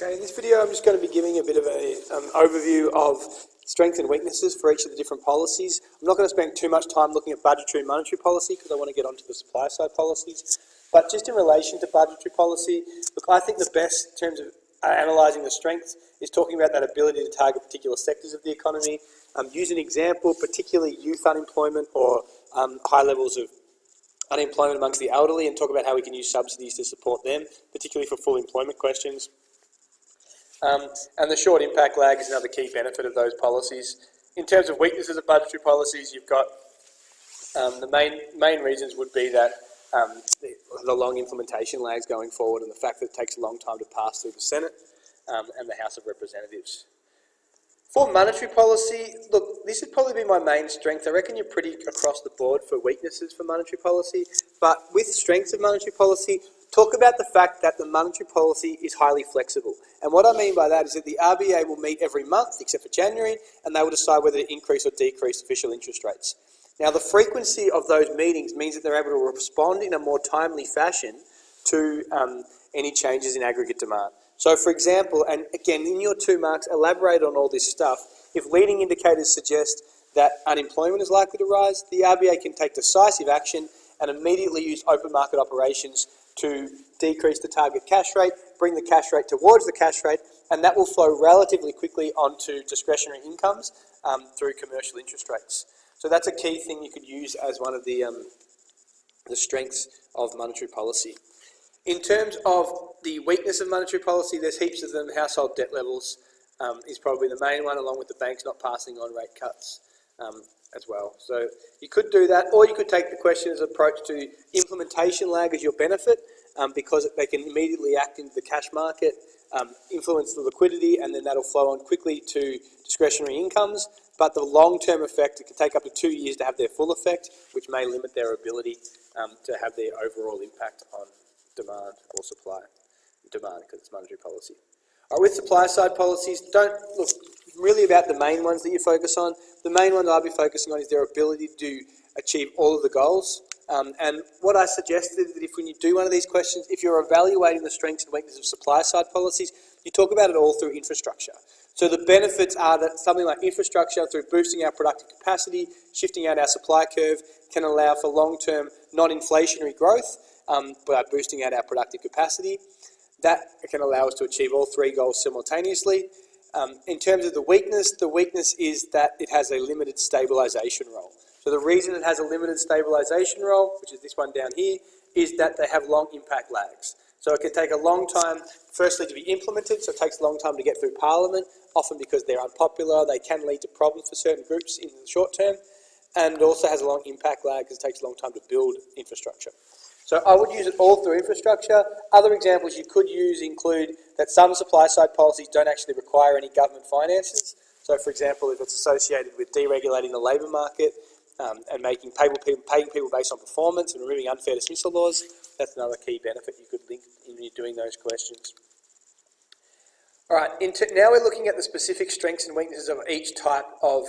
Okay, in this video I'm just going to be giving a bit of an overview of strengths and weaknesses for each of the different policies. I'm not going to spend too much time looking at budgetary and monetary policy because I want to get onto the supply side policies. But just in relation to budgetary policy, look, I think the best in terms of analysing the strengths is talking about that ability to target particular sectors of the economy. Use an example, particularly youth unemployment or high levels of unemployment amongst the elderly, and talk about how we can use subsidies to support them, particularly for full employment questions. And the short impact lag is another key benefit of those policies. In terms of weaknesses of budgetary policies, you've got the main reasons would be that the long implementation lags going forward and the fact that it takes a long time to pass through the Senate and the House of Representatives. For monetary policy, look, this would probably be my main strength. I reckon you're pretty across the board for weaknesses for monetary policy, but with strengths of monetary policy, talk about the fact that the monetary policy is highly flexible. And what I mean by that is that the RBA will meet every month, except for January, and they will decide whether to increase or decrease official interest rates. Now, the frequency of those meetings means that they're able to respond in a more timely fashion to any changes in aggregate demand. So, for example, and again, in your 2 marks, elaborate on all this stuff. If leading indicators suggest that unemployment is likely to rise, the RBA can take decisive action and immediately use open market operations to decrease the target cash rate, bring the cash rate towards the cash rate, and that will flow relatively quickly onto discretionary incomes through commercial interest rates. So that's a key thing you could use as one of the strengths of monetary policy. In terms of the weakness of monetary policy, there's heaps of them. Household debt levels is probably the main one, along with the banks not passing on rate cuts as well. So you could do that, or you could take the question as approach to implementation lag as your benefit, because they can immediately act into the cash market, influence the liquidity, and then that'll flow on quickly to discretionary incomes. But the long-term effect, it can take up to 2 years to have their full effect, which may limit their ability to have their overall impact on demand or supply. Demand, because it's monetary policy. All right, with supply side policies, don't look really about the main ones that you focus on. The main one that I'll be focusing on is their ability to achieve all of the goals. And what I suggested is that when you do one of these questions, if you're evaluating the strengths and weaknesses of supply side policies, you talk about it all through infrastructure. So the benefits are that something like infrastructure, through boosting our productive capacity, shifting out our supply curve, can allow for long-term non-inflationary growth by boosting out our productive capacity. That can allow us to achieve all 3 goals simultaneously. In terms of the weakness is that it has a limited stabilisation role. So the reason it has a limited stabilisation role, which is this one down here, is that they have long impact lags. So it can take a long time, firstly, to be implemented, so it takes a long time to get through Parliament, often because they're unpopular, they can lead to problems for certain groups in the short term, and it also has a long impact lag because it takes a long time to build infrastructure. So I would use it all through infrastructure. Other examples you could use include that some supply side policies don't actually require any government finances. So for example, if it's associated with deregulating the labour market and paying people based on performance and removing unfair dismissal laws, that's another key benefit you could link in doing those questions. All right, now we're looking at the specific strengths and weaknesses of each type of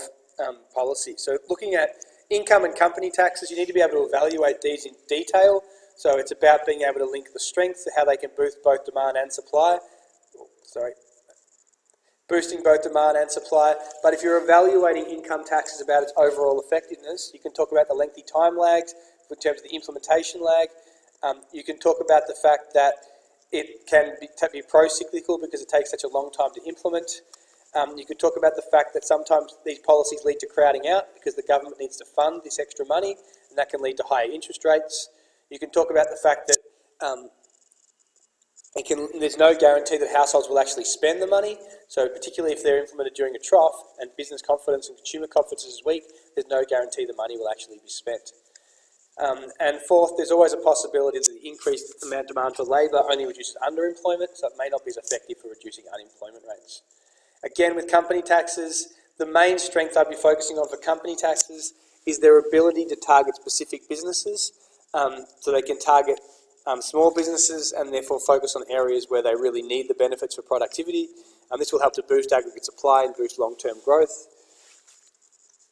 policy. So looking at income and company taxes, you need to be able to evaluate these in detail. So it's about being able to link the strengths, how they can boost both demand and supply. Boosting both demand and supply. But if you're evaluating income taxes about its overall effectiveness, you can talk about the lengthy time lags in terms of the implementation lag. You can talk about the fact that it can be pro-cyclical because it takes such a long time to implement. You could talk about the fact that sometimes these policies lead to crowding out because the government needs to fund this extra money, and that can lead to higher interest rates. You can talk about the fact that there's no guarantee that households will actually spend the money. So particularly if they're implemented during a trough and business confidence and consumer confidence is weak, there's no guarantee the money will actually be spent. And fourth, there's always a possibility that the increased amount of demand for labour only reduces underemployment, so it may not be as effective for reducing unemployment rates. Again, with company taxes, the main strength I'd be focusing on for company taxes is their ability to target specific businesses. So they can target small businesses and therefore focus on areas where they really need the benefits for productivity. This will help to boost aggregate supply and boost long-term growth.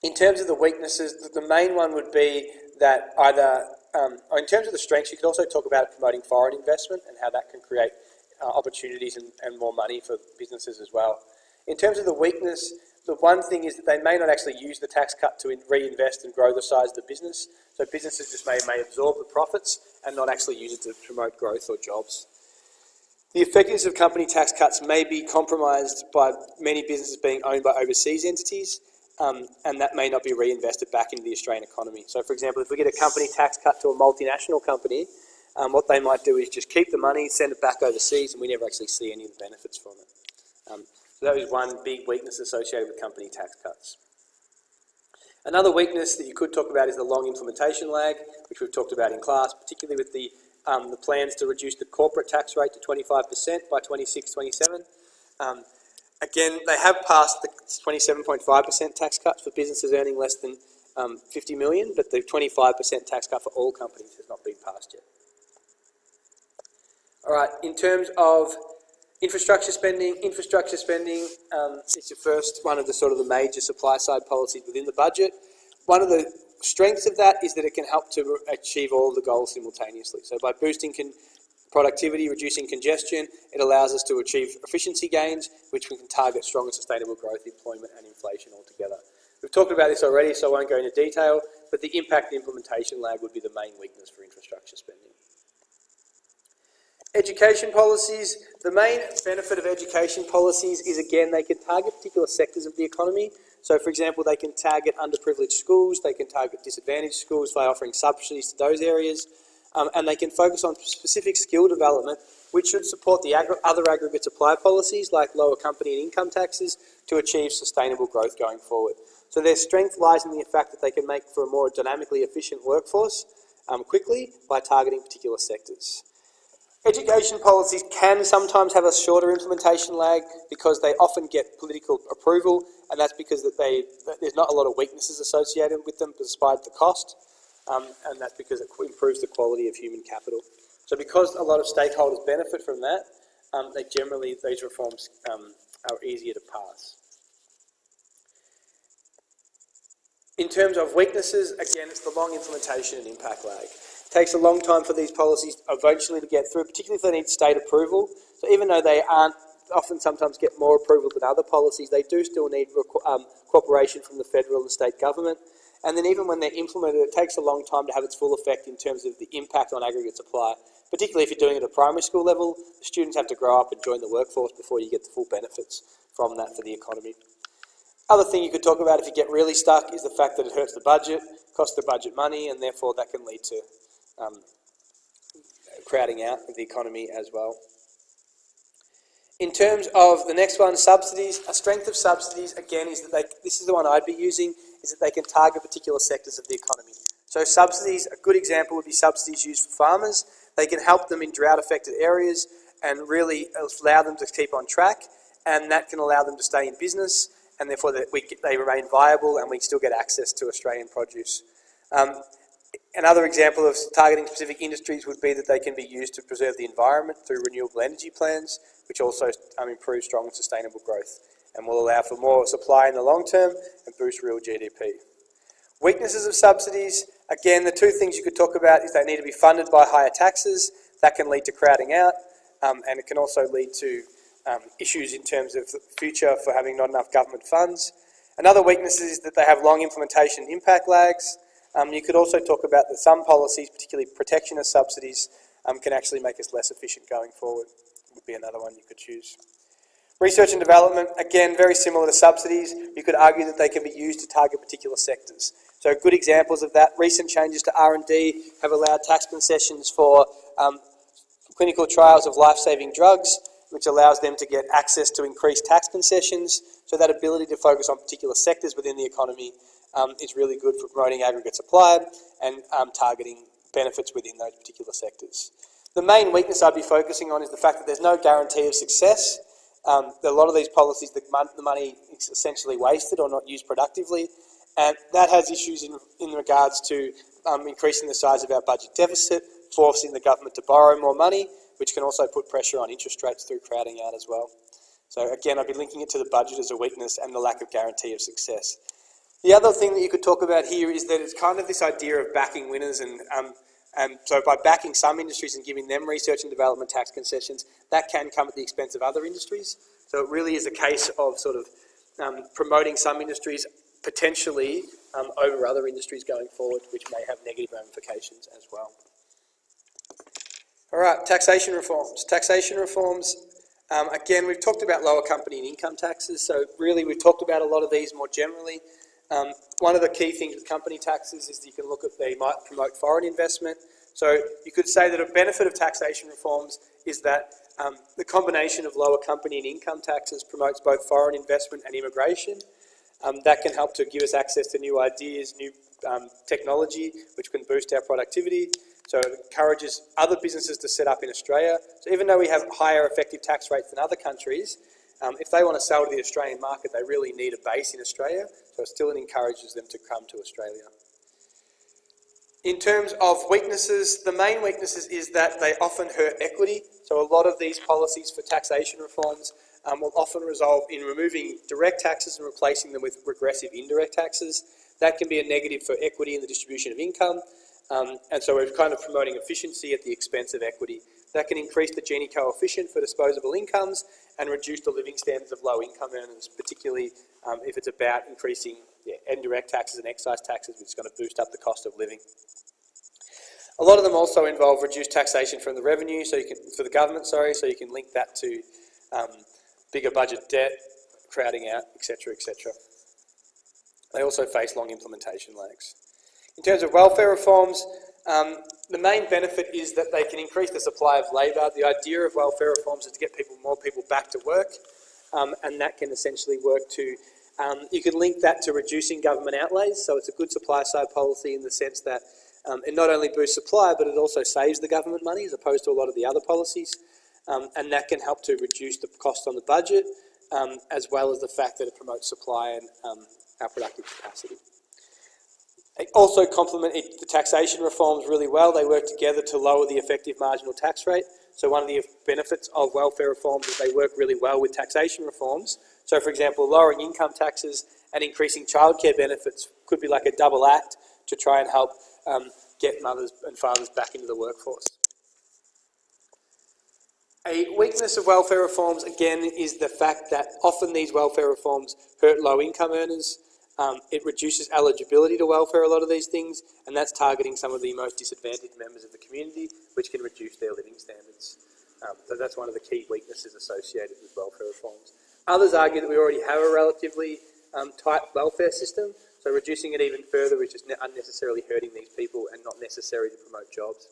In terms of the weaknesses, the main one would be that either, in terms of the strengths, you could also talk about promoting foreign investment and how that can create opportunities and more money for businesses as well. In terms of the weakness, the one thing is that they may not actually use the tax cut to reinvest and grow the size of the business. So businesses just may absorb the profits and not actually use it to promote growth or jobs. The effectiveness of company tax cuts may be compromised by many businesses being owned by overseas entities, and that may not be reinvested back into the Australian economy. So, for example, if we get a company tax cut to a multinational company, what they might do is just keep the money, send it back overseas, and we never actually see any of the benefits from it. So that is one big weakness associated with company tax cuts. Another weakness that you could talk about is the long implementation lag, which we've talked about in class, particularly with the plans to reduce the corporate tax rate to 25% by 26-27. Again, they have passed the 27.5% tax cut for businesses earning less than 50 million, but the 25% tax cut for all companies has not been passed yet. All right, in terms of infrastructure spending is the first one of the major supply side policies within the budget. One of the strengths of that is that it can help to achieve all of the goals simultaneously. So by boosting productivity, reducing congestion, it allows us to achieve efficiency gains, which we can target stronger sustainable growth, employment and inflation altogether. We've talked about this already, so I won't go into detail, but the impact and implementation lag would be the main weakness for infrastructure spending. Education policies. The main benefit of education policies is, again, they can target particular sectors of the economy. So, for example, they can target underprivileged schools, they can target disadvantaged schools by offering subsidies to those areas, and they can focus on specific skill development, which should support the other aggregate supply policies like lower company and income taxes to achieve sustainable growth going forward. So their strength lies in the fact that they can make for a more dynamically efficient workforce quickly by targeting particular sectors. Education policies can sometimes have a shorter implementation lag because they often get political approval, and that's because there's not a lot of weaknesses associated with them despite the cost, and that's because it improves the quality of human capital. So because a lot of stakeholders benefit from that, these reforms are easier to pass. In terms of weaknesses, again, it's the long implementation and impact lag. It takes a long time for these policies eventually to get through, particularly if they need state approval. So even though they sometimes get more approval than other policies, they do still need cooperation from the federal and state government. And then even when they're implemented, it takes a long time to have its full effect in terms of the impact on aggregate supply. Particularly if you're doing it at a primary school level, the students have to grow up and join the workforce before you get the full benefits from that for the economy. Other thing you could talk about if you get really stuck is the fact that it hurts the budget, costs the budget money, and therefore that can lead to crowding out of the economy as well. In terms of the next one, subsidies, a strength of subsidies, again, is that this is the one I'd be using, is that they can target particular sectors of the economy. So subsidies, a good example would be subsidies used for farmers. They can help them in drought-affected areas and really allow them to keep on track, and that can allow them to stay in business, and therefore they remain viable and we still get access to Australian produce. Another example of targeting specific industries would be that they can be used to preserve the environment through renewable energy plans, which also improve strong and sustainable growth and will allow for more supply in the long term and boost real GDP. Weaknesses of subsidies, again, the two things you could talk about is they need to be funded by higher taxes. That can lead to crowding out, and it can also lead to issues in terms of the future for having not enough government funds. Another weakness is that they have long implementation and impact lags. You could also talk about that some policies, particularly protectionist subsidies, can actually make us less efficient going forward. Would be another one you could choose. Research and development, again, very similar to subsidies. You could argue that they can be used to target particular sectors. So good examples of that, recent changes to R&D have allowed tax concessions for clinical trials of life-saving drugs, which allows them to get access to increased tax concessions. So that ability to focus on particular sectors within the economy is really good for promoting aggregate supply and targeting benefits within those particular sectors. The main weakness I'd be focusing on is the fact that there's no guarantee of success. A lot of these policies, the money is essentially wasted or not used productively, and that has issues in regards to increasing the size of our budget deficit, forcing the government to borrow more money, which can also put pressure on interest rates through crowding out as well. So again, I'd be linking it to the budget as a weakness and the lack of guarantee of success. The other thing that you could talk about here is that it's kind of this idea of backing winners and And so by backing some industries and giving them research and development tax concessions, that can come at the expense of other industries. So it really is a case of sort of promoting some industries potentially over other industries going forward, which may have negative ramifications as well. All right, taxation reforms. Taxation reforms, again, we've talked about lower company and income taxes, so really we've talked about a lot of these more generally. One of the key things with company taxes is that you can look at they might promote foreign investment. So you could say that a benefit of taxation reforms is that the combination of lower company and income taxes promotes both foreign investment and immigration. That can help to give us access to new ideas, new technology, which can boost our productivity. So it encourages other businesses to set up in Australia. So even though we have higher effective tax rates than other countries, if they want to sell to the Australian market, they really need a base in Australia. So it still encourages them to come to Australia. In terms of weaknesses, the main weaknesses is that they often hurt equity. So a lot of these policies for taxation reforms will often resolve in removing direct taxes and replacing them with regressive indirect taxes. That can be a negative for equity in the distribution of income. And so we're kind of promoting efficiency at the expense of equity. That can increase the Gini coefficient for disposable incomes and reduce the living standards of low-income earners, particularly if it's about increasing indirect taxes and excise taxes, which is going to boost up the cost of living. A lot of them also involve reduced taxation from the revenue, for the government, so you can link that to bigger budget debt, crowding out, etc., etc. They also face long implementation lags. In terms of welfare reforms, the main benefit is that they can increase the supply of labour. The idea of welfare reforms is to get more people back to work, and that can essentially work to, you can link that to reducing government outlays, so it's a good supply side policy in the sense that it not only boosts supply, but it also saves the government money as opposed to a lot of the other policies, and that can help to reduce the cost on the budget, as well as the fact that it promotes supply and our productive capacity. They also complement the taxation reforms really well. They work together to lower the effective marginal tax rate. So one of the benefits of welfare reforms is they work really well with taxation reforms. So for example, lowering income taxes and increasing childcare benefits could be like a double act to try and help get mothers and fathers back into the workforce. A weakness of welfare reforms, again, is the fact that often these welfare reforms hurt low-income earners. It reduces eligibility to welfare, a lot of these things, and that's targeting some of the most disadvantaged members of the community, which can reduce their living standards. So that's one of the key weaknesses associated with welfare reforms. Others argue that we already have a relatively tight welfare system, so reducing it even further is just unnecessarily hurting these people and not necessary to promote jobs.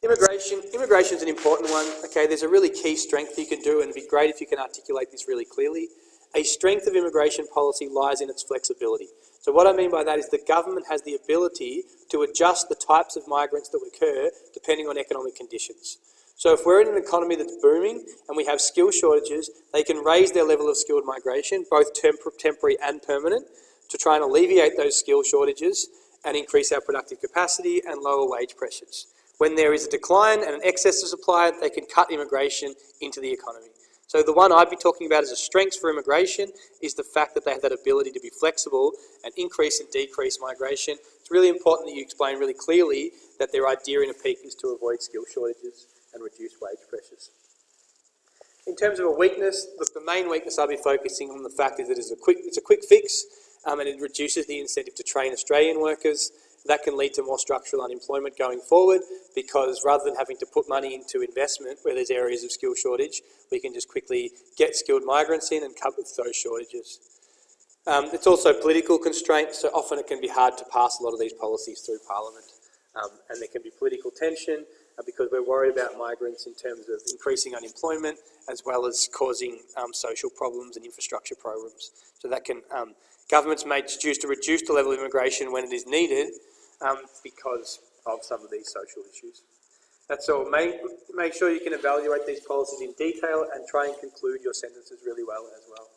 Immigration is an important one. Okay, there's a really key strength you can do, and it'd be great if you can articulate this really clearly. A strength of immigration policy lies in its flexibility. So what I mean by that is the government has the ability to adjust the types of migrants that occur depending on economic conditions. So if we're in an economy that's booming and we have skill shortages, they can raise their level of skilled migration, both temporary and permanent, to try and alleviate those skill shortages and increase our productive capacity and lower wage pressures. When there is a decline and an excess of supply, they can cut immigration into the economy. So the one I'd be talking about as a strength for immigration is the fact that they have that ability to be flexible and increase and decrease migration. It's really important that you explain really clearly that their idea in a peak is to avoid skill shortages and reduce wage pressures. In terms of a weakness, look, the main weakness I'll be focusing on the fact is that it's a quick fix and it reduces the incentive to train Australian workers. That can lead to more structural unemployment going forward because rather than having to put money into investment where there's areas of skill shortage, we can just quickly get skilled migrants in and cover those shortages. It's also political constraints, so often it can be hard to pass a lot of these policies through Parliament. And there can be political tension because we're worried about migrants in terms of increasing unemployment as well as causing social problems and infrastructure problems. So that can, governments may choose to reduce the level of immigration when it is needed because of some of these social issues. That's all. Make sure you can evaluate these policies in detail and try and conclude your sentences really well as well.